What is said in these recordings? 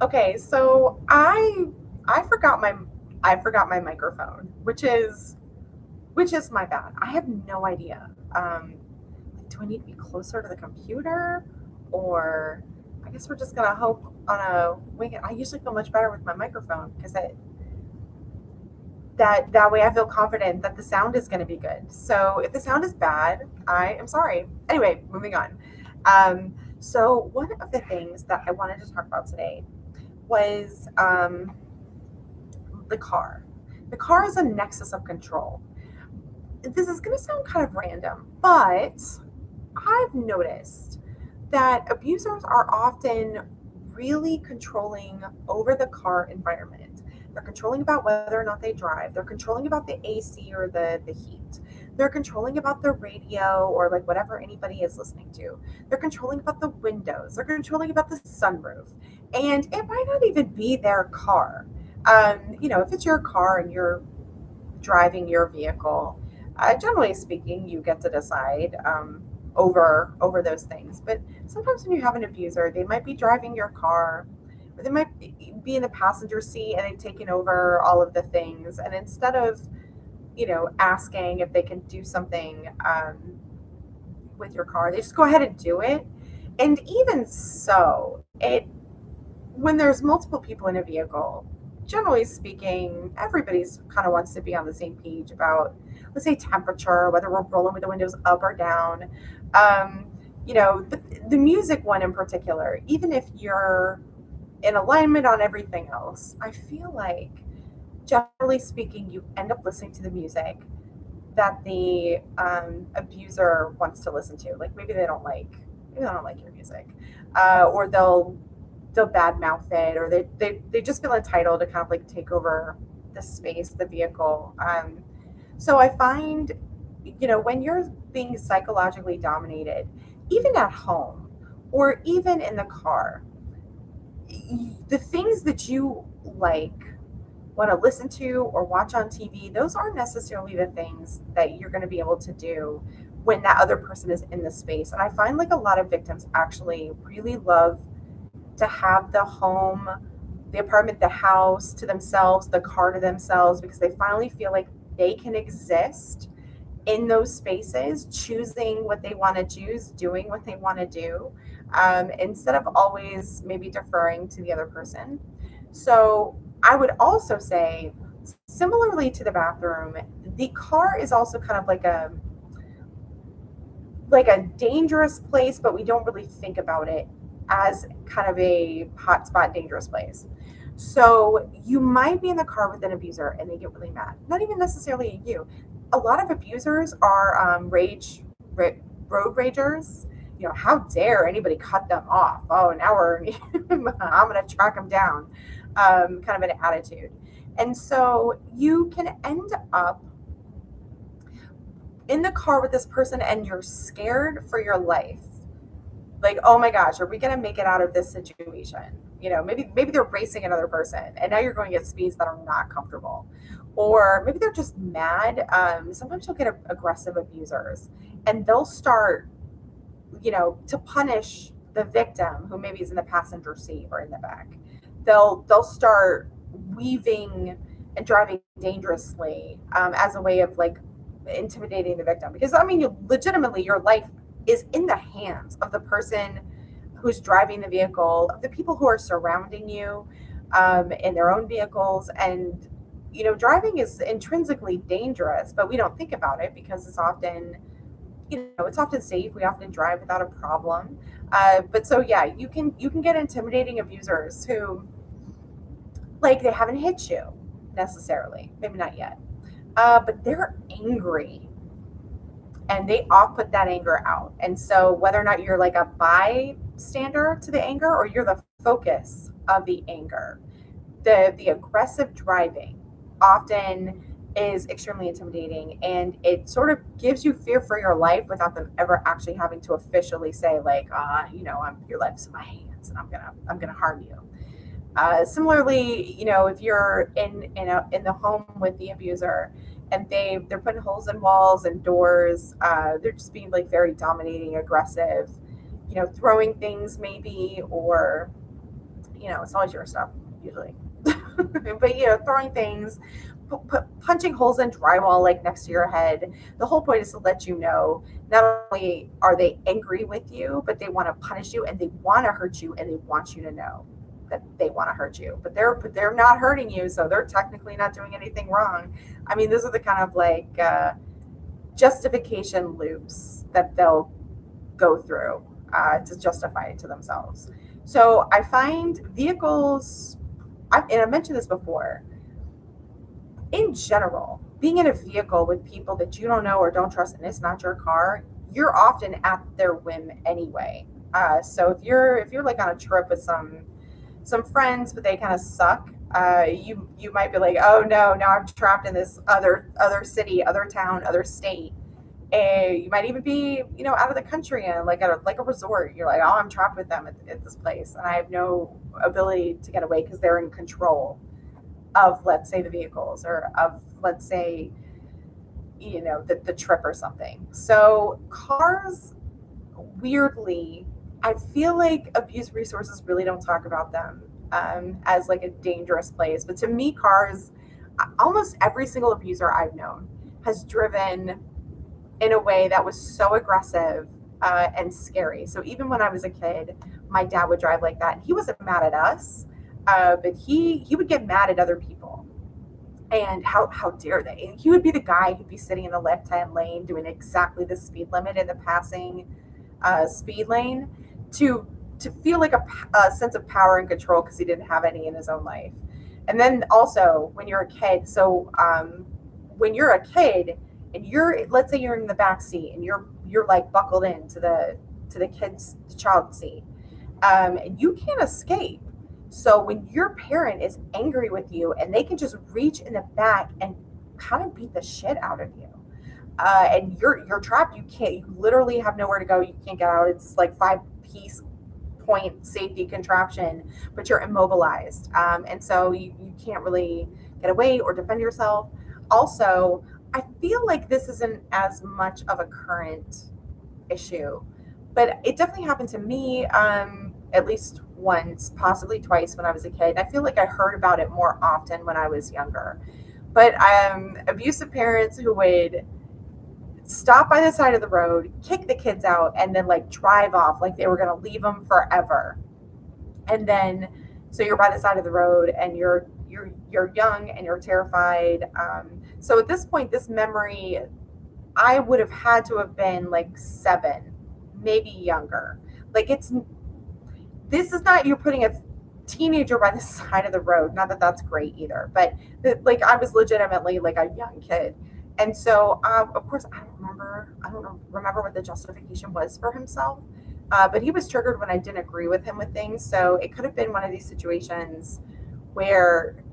Okay, so I forgot my microphone, which is my bad. I have no idea. Do I need to be closer to the computer, or I guess we're just gonna hope on a wing it. I usually feel much better with my microphone because that way I feel confident that the sound is going to be good. So if the sound is bad, I am sorry. Anyway, moving on. So one of the things that I wanted to talk about today was the car. The car is a nexus of control. This is going to sound kind of random, but I've noticed that abusers are often really controlling over the car environment. They're controlling about whether or not they drive. They're controlling about the AC or the heat. They're controlling about the radio or like whatever anybody is listening to. They're controlling about the windows. They're controlling about the sunroof. And it might not even be their car. If it's your car and you're driving your vehicle, generally speaking, you get to decide over those things. But sometimes when you have an abuser, they might be driving your car, or they might be in the passenger seat and they've taken over all of the things. And instead of asking if they can do something with your car, they just go ahead and do it. And even so, it when there's multiple people in a vehicle, generally speaking, everybody's kind of wants to be on the same page about, let's say, temperature, whether we're rolling with the windows up or down. Um, the music one in particular, even if you're in alignment on everything else, I feel like, generally speaking, you end up listening to the music that the abuser wants to listen to. Like maybe they don't like your music, or they'll badmouth it, or they just feel entitled to kind of like take over the space, the vehicle. So I find, when you're being psychologically dominated, even at home or even in the car, the things that you like want to listen to or watch on TV, those aren't necessarily the things that you're going to be able to do when that other person is in the space. And I find like a lot of victims actually really love to have the home, the apartment, the house to themselves, the car to themselves, because they finally feel like they can exist in those spaces, choosing what they want to choose, doing what they want to do, instead of always maybe deferring to the other person. So I would also say, similarly to the bathroom, the car is also kind of like a dangerous place, but we don't really think about it as kind of a hotspot dangerous place. So you might be in the car with an abuser and they get really mad. Not even necessarily at you. A lot of abusers are road ragers. How dare anybody cut them off? Oh, now I'm going to track them down. Kind of an attitude. And so you can end up in the car with this person and you're scared for your life. Like, oh my gosh, are we going to make it out of this situation? Maybe they're racing another person and now you're going at speeds that are not comfortable, or maybe they're just mad. Sometimes you'll get aggressive abusers and they'll start, to punish the victim who maybe is in the passenger seat or in the back. They'll start weaving and driving dangerously, as a way of like intimidating the victim, because I mean, legitimately your life is in the hands of the person who's driving the vehicle, of the people who are surrounding you, in their own vehicles. And driving is intrinsically dangerous, but we don't think about it because it's often safe. We often drive without a problem. But so yeah, you can get intimidating abusers who, like, they haven't hit you necessarily, maybe not yet, but they're angry and they off put that anger out. And so whether or not you're like a bystander to the anger or you're the focus of the anger, the aggressive driving often is extremely intimidating, and it sort of gives you fear for your life without them ever actually having to officially say like, your life's in my hands and I'm gonna harm you. Similarly, if you're in the home with the abuser and they're putting holes in walls and doors, they're just being like very dominating, aggressive. throwing things maybe, or, it's always your stuff usually. But, throwing things, punching holes in drywall like next to your head. The whole point is to let you know not only are they angry with you, but they want to punish you and they want to hurt you and they want you to know that they want to hurt you. But they're not hurting you, so they're technically not doing anything wrong. I mean, those are the kind of like justification loops that they'll go through to justify it to themselves. So I find vehicles, and I mentioned this before, in general, being in a vehicle with people that you don't know or don't trust and it's not your car, you're often at their whim anyway. So if you're like on a trip with some friends, but they kind of suck, you might be like, oh no, now I'm trapped in this other city, other town, other state. And you might even be, out of the country and like a resort. You're like, oh, I'm trapped with them at this place, and I have no ability to get away because they're in control of, let's say, the vehicles, or of, let's say, the trip or something. So cars, weirdly, I feel like abuse resources really don't talk about them as like a dangerous place. But to me, cars, almost every single abuser I've known has driven in a way that was so aggressive and scary. So even when I was a kid, my dad would drive like that. He wasn't mad at us, but he would get mad at other people. And how dare they? And he would be the guy who'd be sitting in the left-hand lane doing exactly the speed limit in the passing speed lane to feel like a sense of power and control because he didn't have any in his own life. And then also when you're a kid, so when you're a kid and let's say you're in the back seat and you're like buckled into the child seat, and you can't escape. So when your parent is angry with you and they can just reach in the back and kind of beat the shit out of you, and you're trapped, you literally have nowhere to go. You can't get out. It's like 5-piece point safety contraption, but you're immobilized, and so you can't really get away or defend yourself. Also, I feel like this isn't as much of a current issue, but it definitely happened to me at least once, possibly twice when I was a kid. I feel like I heard about it more often when I was younger. But abusive parents who would stop by the side of the road, kick the kids out, and then like drive off like they were going to leave them forever. And then, so you're by the side of the road and you're young and you're terrified. So at this point, this memory, I would have had to have been like 7, maybe younger. Like this is not, you're putting a teenager by the side of the road. Not that that's great either, but like I was legitimately like a young kid. And so, of course, I don't remember what the justification was for himself, but he was triggered when I didn't agree with him with things. So it could have been one of these situations where,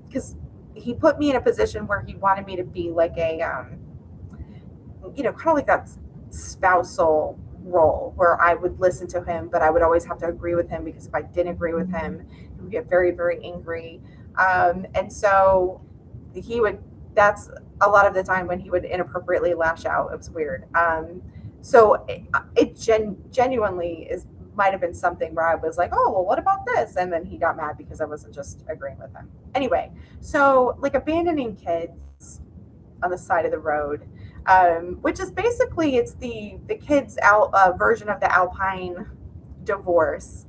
because he put me in a position where he wanted me to be like a, kind of like that spousal role where I would listen to him, but I would always have to agree with him because if I didn't agree with him, he would get very, very angry. And so that's a lot of the time when he would inappropriately lash out. It was weird. So it genuinely might have been something where I was like, oh, well, what about this? And then he got mad because I wasn't just agreeing with him. Anyway, so like abandoning kids on the side of the road, which is basically, it's the kids' version of the Alpine divorce.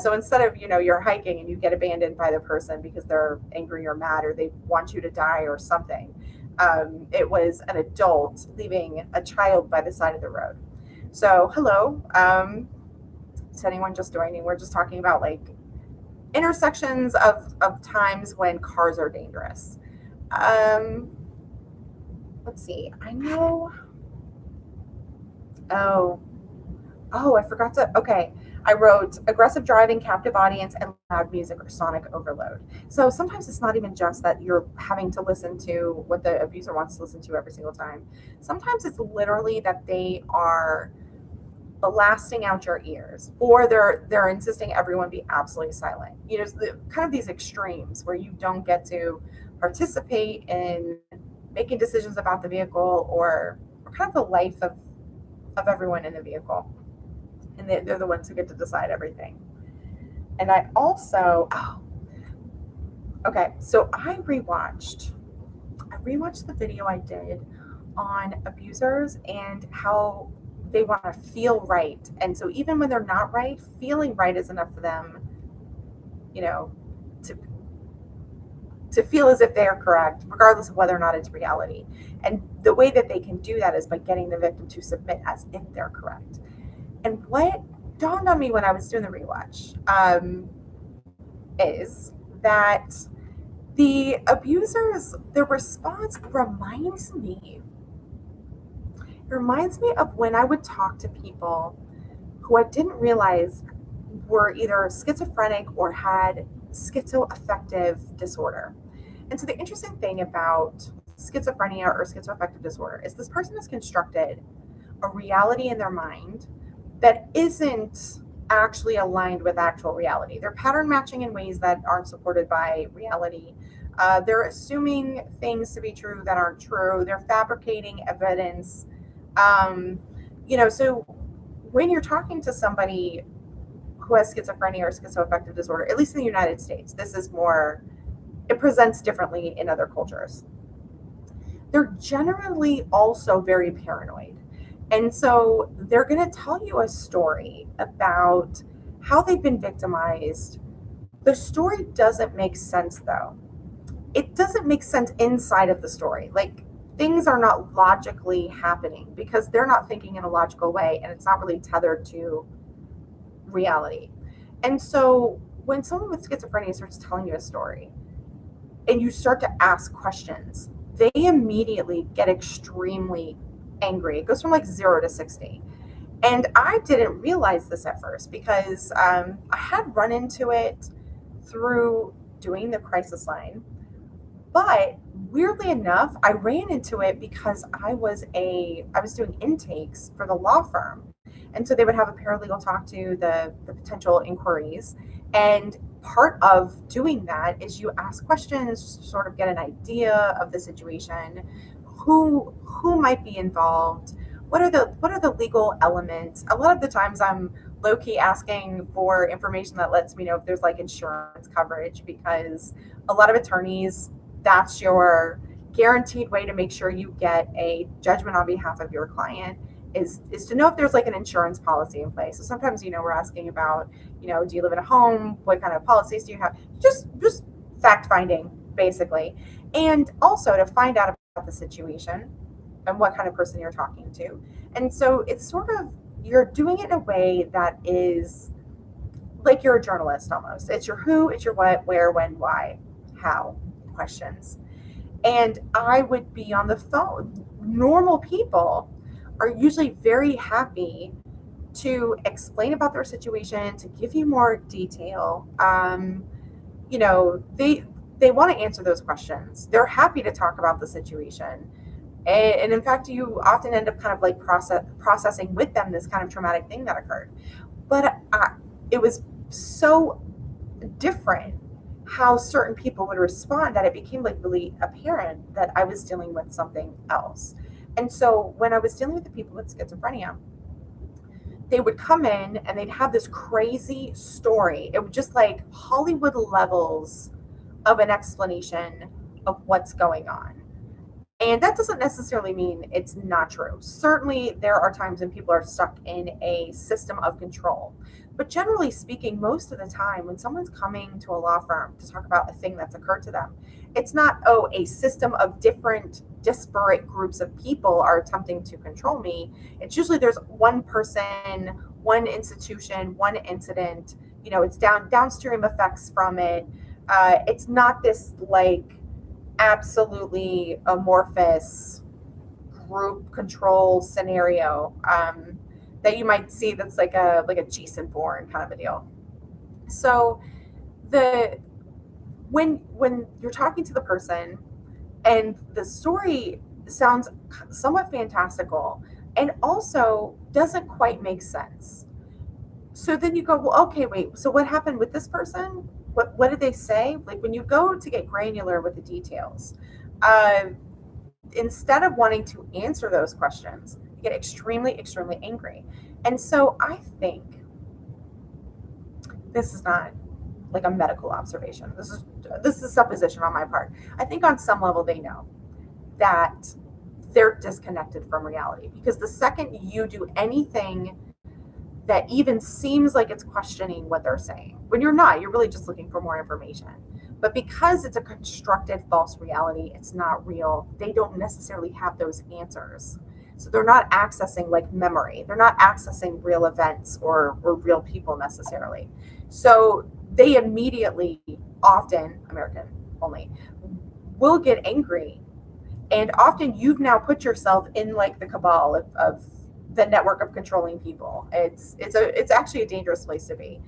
So instead of, you're hiking and you get abandoned by the person because they're angry or mad or they want you to die or something, it was an adult leaving a child by the side of the road. So, hello, to anyone just joining, we're just talking about like intersections of times when cars are dangerous. Let's see, I know. Oh, I forgot to, okay. I wrote aggressive driving, captive audience, and loud music or sonic overload. So sometimes it's not even just that you're having to listen to what the abuser wants to listen to every single time. Sometimes it's literally that they are blasting out your ears, or they're insisting everyone be absolutely silent. Kind of these extremes where you don't get to participate in making decisions about the vehicle or kind of the life of everyone in the vehicle. and they're the ones who get to decide everything. And I also, oh, okay, so I rewatched the video I did on abusers and how they want to feel right. And so even when they're not right, feeling right is enough for them, you know, to to feel as if they are correct, regardless of whether or not it's reality. And the way that they can do that is by getting the victim to submit as if they're correct. And what dawned on me when I was doing the rewatch is that the abusers, their response reminds me of when I would talk to people who I didn't realize were either schizophrenic or had schizoaffective disorder. And so the interesting thing about schizophrenia or schizoaffective disorder is this person has constructed a reality in their mind that isn't actually aligned with actual reality. They're pattern matching in ways that aren't supported by reality. They're assuming things to be true that aren't true. They're fabricating evidence. Um, so when you're talking to somebody who has schizophrenia or schizoaffective disorder, at least in the United States, it presents differently in other cultures. They're generally also very paranoid. And so they're going to tell you a story about how they've been victimized. The story doesn't make sense, though. It doesn't make sense inside of the story. Like, things are not logically happening because they're not thinking in a logical way and it's not really tethered to reality. And so when someone with schizophrenia starts telling you a story and you start to ask questions, they immediately get extremely angry. It goes from like 0 to 60. And I didn't realize this at first because I had run into it through doing the crisis line. But weirdly enough, I ran into it because I was doing intakes for the law firm. And so they would have a paralegal talk to the potential inquiries. And part of doing that is you ask questions, to sort of get an idea of the situation, who might be involved, what are the legal elements. A lot of the times I'm low-key asking for information that lets me know if there's like insurance coverage, because a lot of attorneys, that's your guaranteed way to make sure you get a judgment on behalf of your client is to know if there's like an insurance policy in place. So sometimes, we're asking about, do you live in a home? What kind of policies do you have? Just fact finding, basically. And also to find out about the situation and what kind of person you're talking to. And so it's sort of, you're doing it in a way that is like you're a journalist almost. It's your who, it's your what, where, when, why, how questions. And I would be on the phone. Normal people are usually very happy to explain about their situation, to give you more detail. They want to answer those questions. They're happy to talk about the situation. And in fact, you often end up kind of like processing with them this kind of traumatic thing that occurred. But it was so different how certain people would respond that it became like really apparent that I was dealing with something else. And so when I was dealing with the people with schizophrenia, they would come in and they'd have this crazy story. It was just like Hollywood levels of an explanation of what's going on. And that doesn't necessarily mean it's not true. Certainly, there are times when people are stuck in a system of control. But generally speaking, most of the time, when someone's coming to a law firm to talk about a thing that's occurred to them, it's not, a system of different disparate groups of people are attempting to control me. It's usually there's one person, one institution, one incident. It's downstream effects from it. It's not this like absolutely amorphous group control scenario that you might see that's like a Jason Bourne kind of a deal. So when you're talking to the person and the story sounds somewhat fantastical and also doesn't quite make sense. So then you go, well, okay, wait, so what happened with this person? What did they say? Like when you go to get granular with the details, instead of wanting to answer those questions, you get extremely, extremely angry. And so I think this is not like a medical observation. This is supposition on my part. I think on some level they know that they're disconnected from reality, because the second you do anything that even seems like it's questioning what they're saying, when you're not, you're really just looking for more information. But because it's a constructed false reality, it's not real, they don't necessarily have those answers. So they're not accessing like memory. They're not accessing real events or real people necessarily. So they immediately, often, American only, will get angry. And often you've now put yourself in like the cabal of the network of controlling people. It's actually a dangerous place to be.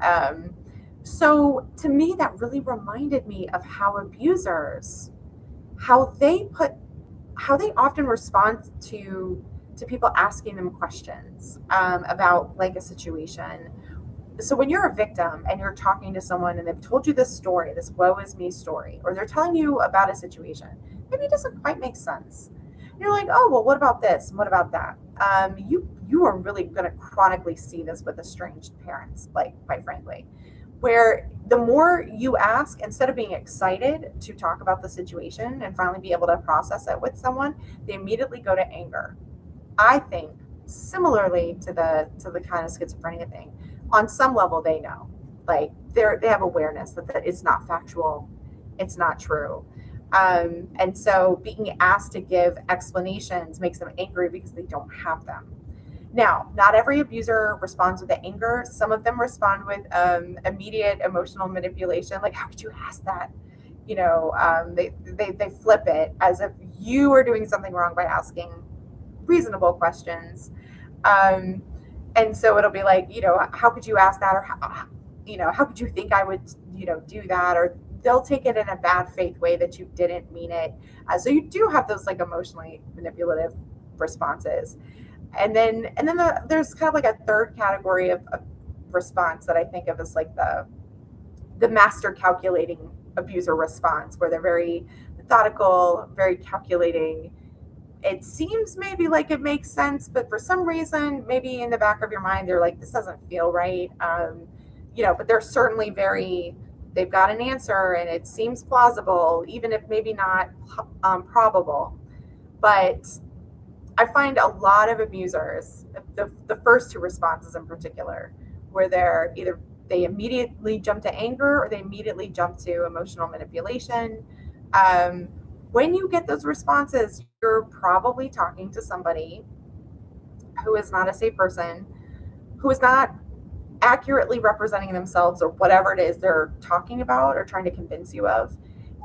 Um, so to me, that really reminded me of how abusers, how they put, how they often respond to people asking them questions about like a situation. So when you're a victim and you're talking to someone and they've told you this story, this woe is me story, or they're telling you about a situation, maybe it doesn't quite make sense. And you're like, oh well, what about this? And what about that? You are really going to chronically see this with estranged parents, like quite frankly, where the more you ask, instead of being excited to talk about the situation and finally be able to process it with someone, they immediately go to anger. I think similarly to the kind of schizophrenia thing, on some level they know, like they have awareness that it's not factual, it's not true, and so being asked to give explanations makes them angry because they don't have them. Now, not every abuser responds with anger. Some of them respond with immediate emotional manipulation, like how could you ask that? They flip it as if you are doing something wrong by asking reasonable questions. Um, and so it'll be like, how could you ask that? Or, how could you think I would, do that? Or they'll take it in a bad faith way that you didn't mean it. So you do have those like emotionally manipulative responses. And then there's kind of like a third category of response that I think of as like the master calculating abuser response, where they're very methodical, very calculating. It seems maybe like it makes sense, but for some reason, maybe in the back of your mind, they're like, this doesn't feel right. But they're certainly they've got an answer and it seems plausible, even if maybe not probable. But I find a lot of abusers, the first two responses in particular, where they immediately jump to anger or they immediately jump to emotional manipulation. Um, when you get those responses, you're probably talking to somebody who is not a safe person, who is not accurately representing themselves or whatever it is they're talking about or trying to convince you of.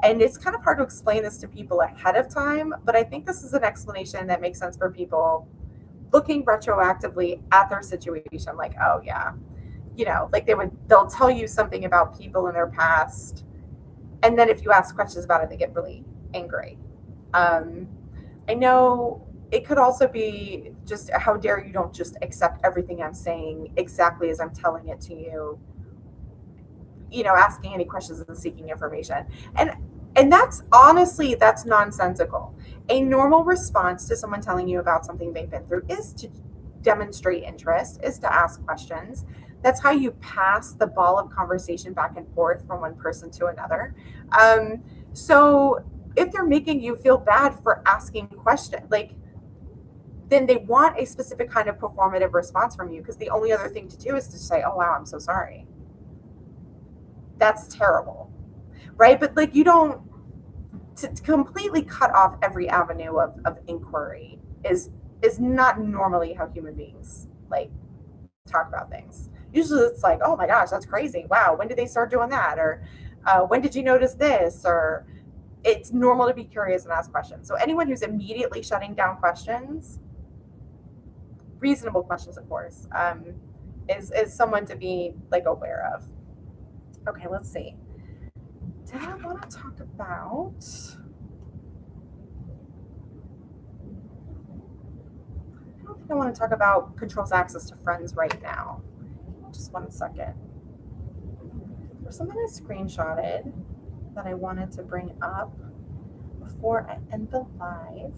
And it's kind of hard to explain this to people ahead of time, but I think this is an explanation that makes sense for people looking retroactively at their situation. Like, oh yeah, like they'll tell you something about people in their past, and then if you ask questions about it, they get really angry. Um, I know it could also be just, how dare you don't just accept everything I'm saying exactly as I'm telling it to you, asking any questions and seeking information. And that's honestly, that's nonsensical. A normal response to someone telling you about something they've been through is to demonstrate interest, is to ask questions. That's how you pass the ball of conversation back and forth from one person to another. So if they're making you feel bad for asking questions, like, then they want a specific kind of performative response from you, because the only other thing to do is to say, oh wow, I'm so sorry. That's terrible, right? But like, you don't, to completely cut off every avenue of inquiry is not normally how human beings like talk about things. Usually it's like, oh my gosh, that's crazy, wow, when did they start doing that? Or when did you notice this? Or it's normal to be curious and ask questions. So anyone who's immediately shutting down questions, reasonable questions of course, is someone to be like aware of. Okay, let's see. Did I want to talk about? I don't think I want to talk about controls access to friends right now. Just 1 second. There's something I screenshotted that I wanted to bring up before I end the live.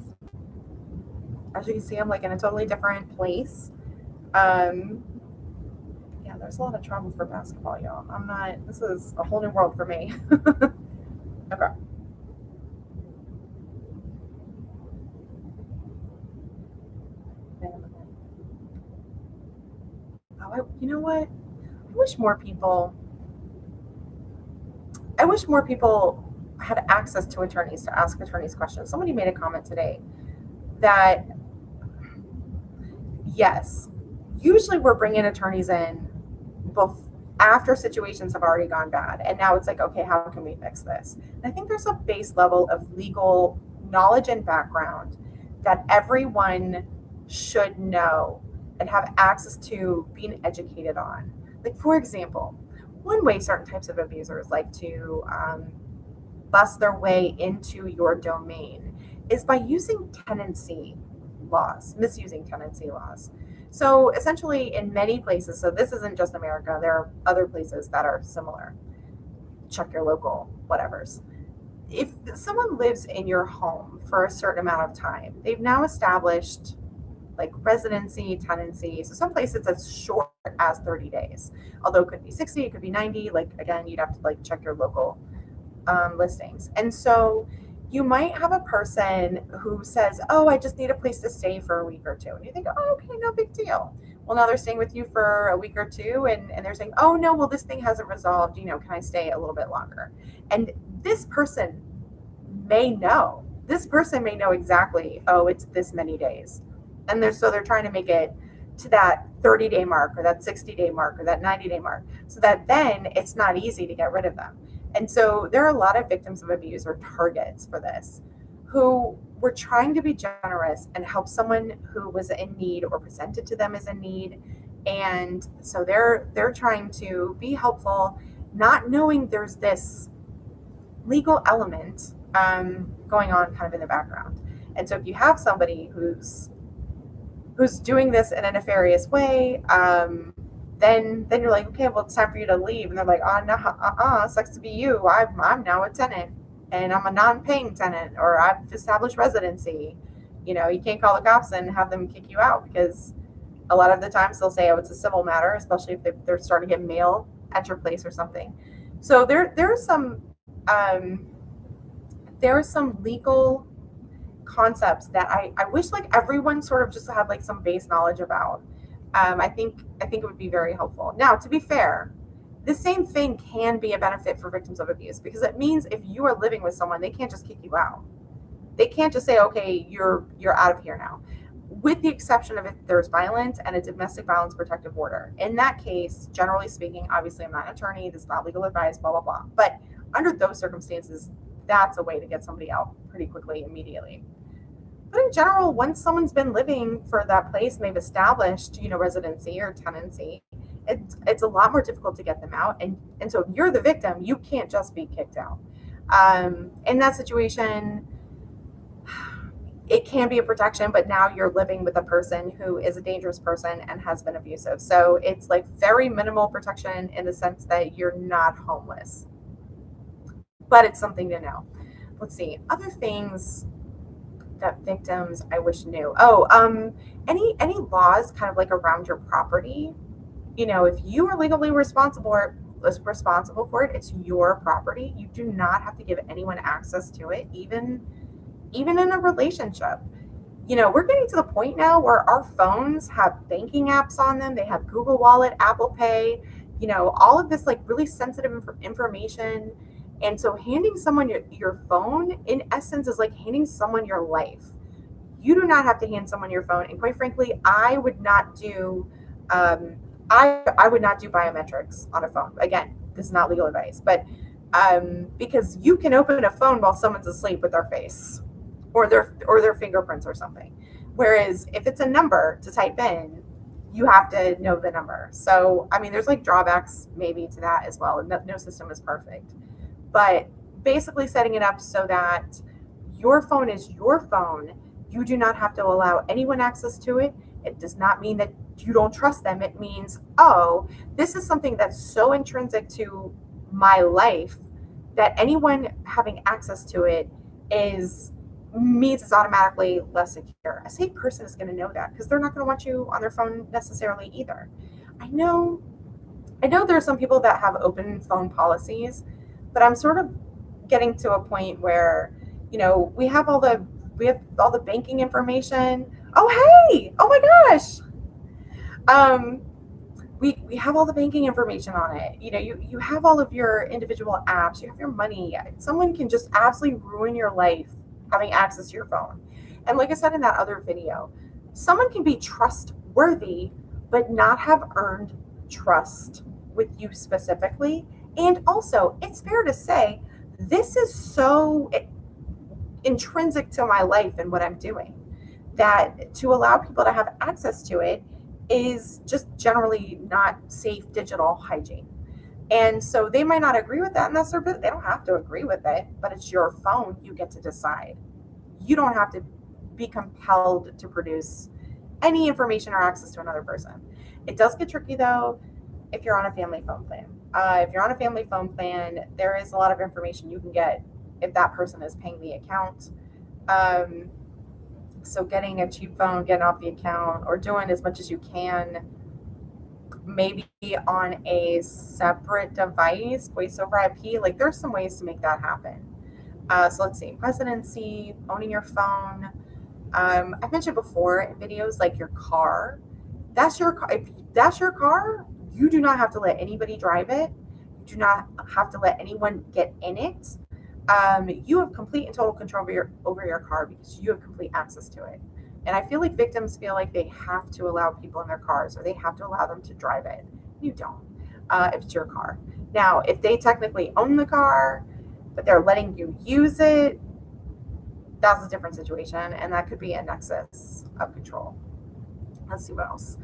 As you can see, I'm like in a totally different place. Um, yeah, there's a lot of travel for basketball, y'all. I'm not. This is a whole new world for me. Okay. Oh, you know what? I wish more people. I wish more people had access to attorneys to ask attorneys questions. Somebody made a comment today that yes, usually we're bringing attorneys in both after situations have already gone bad, and now it's like, okay, how can we fix this? And I think there's a base level of legal knowledge and background that everyone should know and have access to being educated on. Like, for example, one way certain types of abusers like to bust their way into your domain is by using tenancy laws, misusing tenancy laws. So essentially, in many places, so this isn't just America, there are other places that are similar. Check your local whatevers. If someone lives in your home for a certain amount of time, they've now established like residency, tenancy. So some places it's as short as 30 days, although it could be 60, it could be 90. Like again, you'd have to like check your local listings. And so you might have a person who says, oh, I just need a place to stay for a week or two. And you think, oh, okay, no big deal. Well, now they're staying with you for a week or two, and they're saying, oh, no, well, this thing hasn't resolved. Can I stay a little bit longer? And this person may know. This person may know exactly, oh, it's this many days. And they're trying to make it to that 30-day mark or that 60-day mark or that 90-day mark so that then it's not easy to get rid of them. And so there are a lot of victims of abuse or targets for this who were trying to be generous and help someone who was in need or presented to them as in need. And so they're trying to be helpful, not knowing there's this legal element going on kind of in the background. And so if you have somebody who's doing this in a nefarious way, then you're like, okay, well, it's time for you to leave. And they're like, oh, no, sucks to be you. I'm now a tenant, and I'm a non-paying tenant, or I've established residency. You can't call the cops and have them kick you out because a lot of the times they'll say, oh, it's a civil matter, especially if they're starting to get mail at your place or something. So there's some legal concepts that I wish like everyone sort of just had like some base knowledge about. I think it would be very helpful. Now, to be fair, the same thing can be a benefit for victims of abuse because it means if you are living with someone, they can't just kick you out. They can't just say, okay, you're out of here now. With the exception of if there's violence and a domestic violence protective order. In that case, generally speaking, obviously I'm not an attorney, this is not legal advice, blah, blah, blah. But under those circumstances, that's a way to get somebody out pretty quickly, immediately. But in general, once someone's been living for that place and they've established, residency or tenancy, it's a lot more difficult to get them out. And so if you're the victim, you can't just be kicked out. In that situation, it can be a protection, but now you're living with a person who is a dangerous person and has been abusive. So it's like very minimal protection in the sense that you're not homeless. But it's something to know. Let's see. Other things that victims I wish knew. Oh, any laws kind of like around your property. If you are legally responsible for it, it's your property. You do not have to give anyone access to it, even in a relationship. We're getting to the point now where our phones have banking apps on them. They have Google Wallet, Apple Pay, all of this like really sensitive information. And so handing someone your phone, in essence, is like handing someone your life. You do not have to hand someone your phone. And quite frankly, I would not do I would not do biometrics on a phone. Again, this is not legal advice, but because you can open a phone while someone's asleep with their face or their fingerprints or something. Whereas if it's a number to type in, you have to know the number. So, I mean, there's like drawbacks maybe to that as well. No system is perfect. But basically setting it up so that your phone is your phone. You do not have to allow anyone access to it. It does not mean that you don't trust them. It means, oh, this is something that's so intrinsic to my life that anyone having access to it means it's automatically less secure. A safe person is going to know that because they're not going to want you on their phone necessarily either. I know I know there are some people that have open phone policies, but I'm sort of getting to a point where, we have all the banking information. Oh hey! Oh my gosh! Um, we have all the banking information on it. You have all of your individual apps. You have your money. Someone can just absolutely ruin your life having access to your phone. And like I said in that other video, someone can be trustworthy but not have earned trust with you specifically. And also, it's fair to say this is so intrinsic to my life and what I'm doing that to allow people to have access to it is just generally not safe digital hygiene. And so they might not agree with that, and that's their business. They don't have to agree with it, but it's your phone. You get to decide. You don't have to be compelled to produce any information or access to another person. It does get tricky though if you're on a family phone plan. If you're on a family phone plan, there is a lot of information you can get if that person is paying the account. Um, so getting a cheap phone, getting off the account, or doing as much as you can, maybe on a separate device, voice over IP. Like there's some ways to make that happen. So let's see, residency, owning your phone. I've mentioned before in videos like your car. That's your car. If that's your car, you do not have to let anybody drive it. You do not have to let anyone get in it. You have complete and total control over your car because you have complete access to it. And I feel like victims feel like they have to allow people in their cars or they have to allow them to drive it. You don't, if it's your car. Now, if they technically own the car, but they're letting you use it, that's a different situation. And that could be a nexus of control. Let's see what else.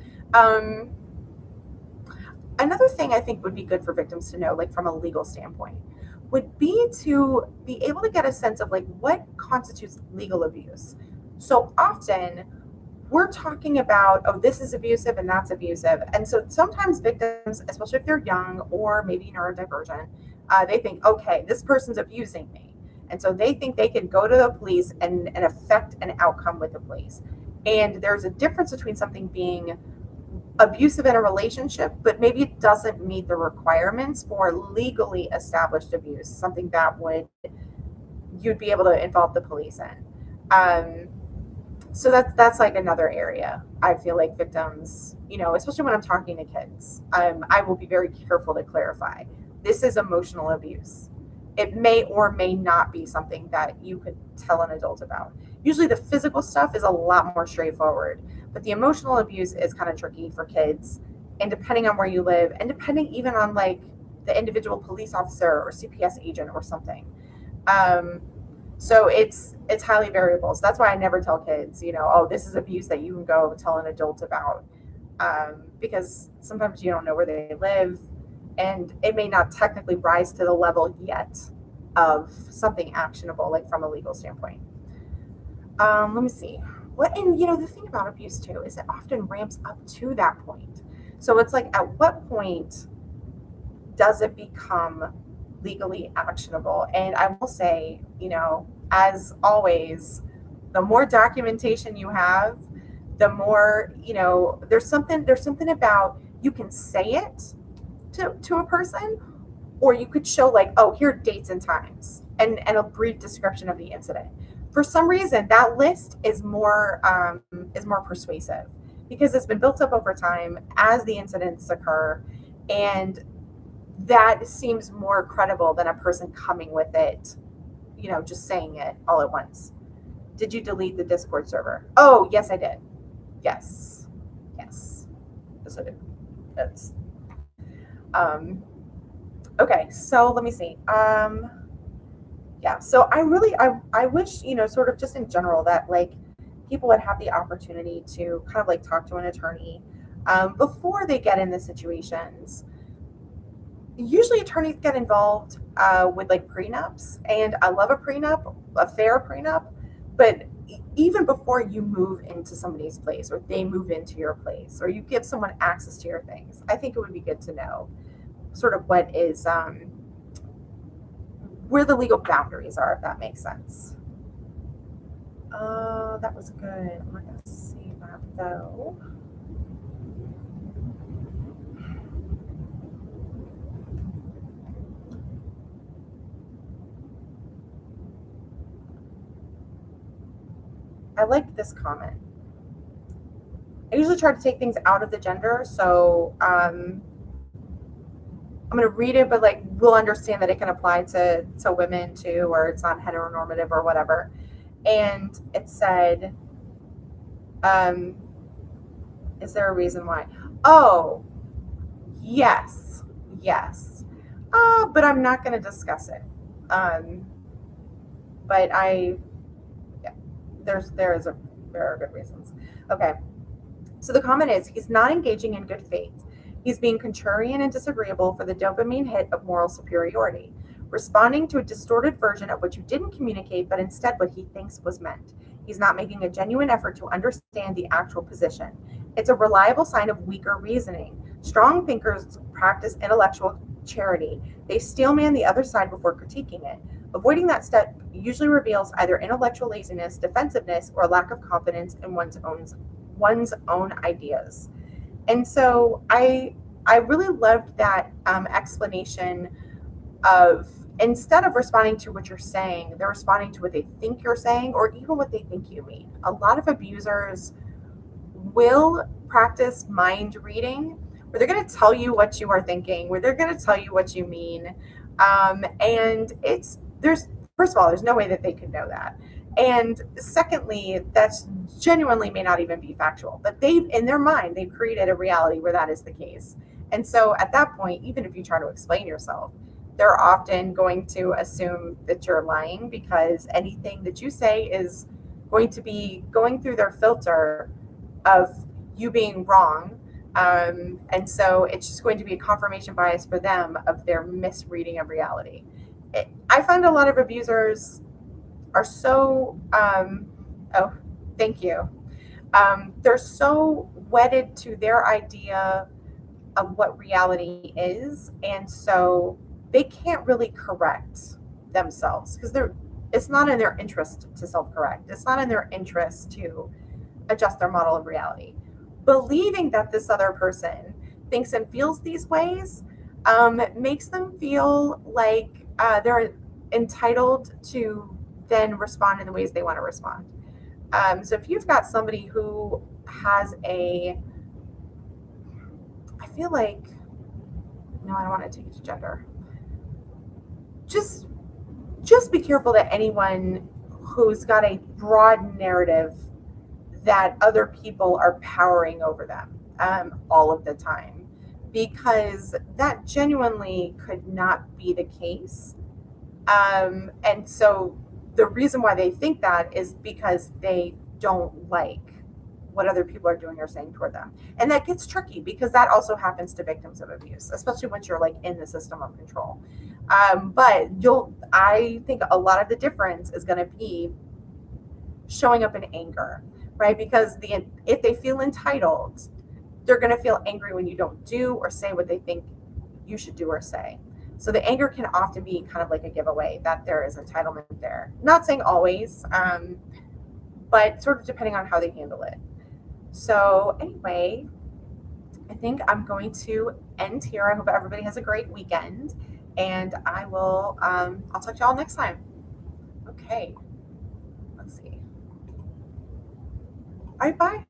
Another thing I think would be good for victims to know, like from a legal standpoint, would be to be able to get a sense of like what constitutes legal abuse. So often we're talking about, oh, this is abusive and that's abusive. And so sometimes victims, especially if they're young or maybe neurodivergent, they think, okay, this person's abusing me. And so they think they can go to the police and affect an outcome with the police. And there's a difference between something being abusive in a relationship, but maybe it doesn't meet the requirements for legally established abuse, something that you'd be able to involve the police in. So that's like another area. I feel like victims, especially when I'm talking to kids, I will be very careful to clarify. This is emotional abuse. It may or may not be something that you could tell an adult about. Usually the physical stuff is a lot more straightforward, but the emotional abuse is kind of tricky for kids. And depending on where you live, and depending even on like the individual police officer or CPS agent or something. So it's highly variable. So that's why I never tell kids, oh, this is abuse that you can go tell an adult about, because sometimes you don't know where they live, and it may not technically rise to the level yet of something actionable, like from a legal standpoint. Let me see. And the thing about abuse too is it often ramps up to that point. So it's like, at what point does it become legally actionable? And I will say, as always, the more documentation you have, the more, there's something about, you can say it to a person, or you could show like, oh, here are dates and times and a brief description of the incident. For some reason, that list is more persuasive because it's been built up over time as the incidents occur, and that seems more credible than a person coming with it, just saying it all at once. Did you delete the Discord server? Oh, yes, I did. Yes, yes, I did. That's okay. So let me see. Yeah, so I wish, sort of just in general, that like people would have the opportunity to kind of like talk to an attorney before they get in the situations. Usually attorneys get involved with like prenups, and I love a prenup, a fair prenup, but even before you move into somebody's place or they move into your place or you give someone access to your things, I think it would be good to know sort of what is where the legal boundaries are, if that makes sense. That was good. I'm not gonna save that though. I liked this comment. I usually try to take things out of the gender, so I'm going to read it, but like we'll understand that it can apply to women too, or it's not heteronormative or whatever. And it said, um, "Is there a reason why?" Oh, yes, yes. But I'm not going to discuss it. Um, but yeah, there are good reasons. Okay. So the comment is he's not engaging in good faith. He's being contrarian and disagreeable for the dopamine hit of moral superiority, responding to a distorted version of what you didn't communicate, but instead what he thinks was meant. He's not making a genuine effort to understand the actual position. It's a reliable sign of weaker reasoning. Strong thinkers practice intellectual charity. They steelman the other side before critiquing it. Avoiding that step usually reveals either intellectual laziness, defensiveness, or a lack of confidence in one's own ideas. And so I really loved that explanation of instead of responding to what you're saying, they're responding to what they think you're saying or even what they think you mean. A lot of abusers will practice mind reading where they're going to tell you what you are thinking, where they're going to tell you what you mean. And there's, first of all, there's no way that they could know that. And secondly, that's genuinely may not even be factual, but in their mind, they've created a reality where that is the case. And so at that point, even if you try to explain yourself, they're often going to assume that you're lying because anything that you say is going to be going through their filter of you being wrong. And so it's just going to be a confirmation bias for them of their misreading of reality. I find a lot of abusers are so, oh, thank you. They're so wedded to their idea of what reality is. And so they can't really correct themselves because it's not in their interest to self correct. It's not in their interest to adjust their model of reality. Believing that this other person thinks and feels these ways makes them feel like they're entitled to then respond in the ways they want to respond. So if you've got somebody who has I feel like, no, I don't want to take it to gender. Just be careful that anyone who's got a broad narrative that other people are powering over them all of the time, because that genuinely could not be the case. And so the reason why they think that is because they don't like what other people are doing or saying toward them. And that gets tricky because that also happens to victims of abuse, especially once you're like in the system of control. But I think a lot of the difference is going to be showing up in anger, right? Because if they feel entitled, they're going to feel angry when you don't do or say what they think you should do or say. So the anger can often be kind of like a giveaway that there is entitlement there. Not saying always, but sort of depending on how they handle it. So anyway, I think I'm going to end here. I hope everybody has a great weekend, and I'll talk to y'all next time. Okay, let's see. All right, bye.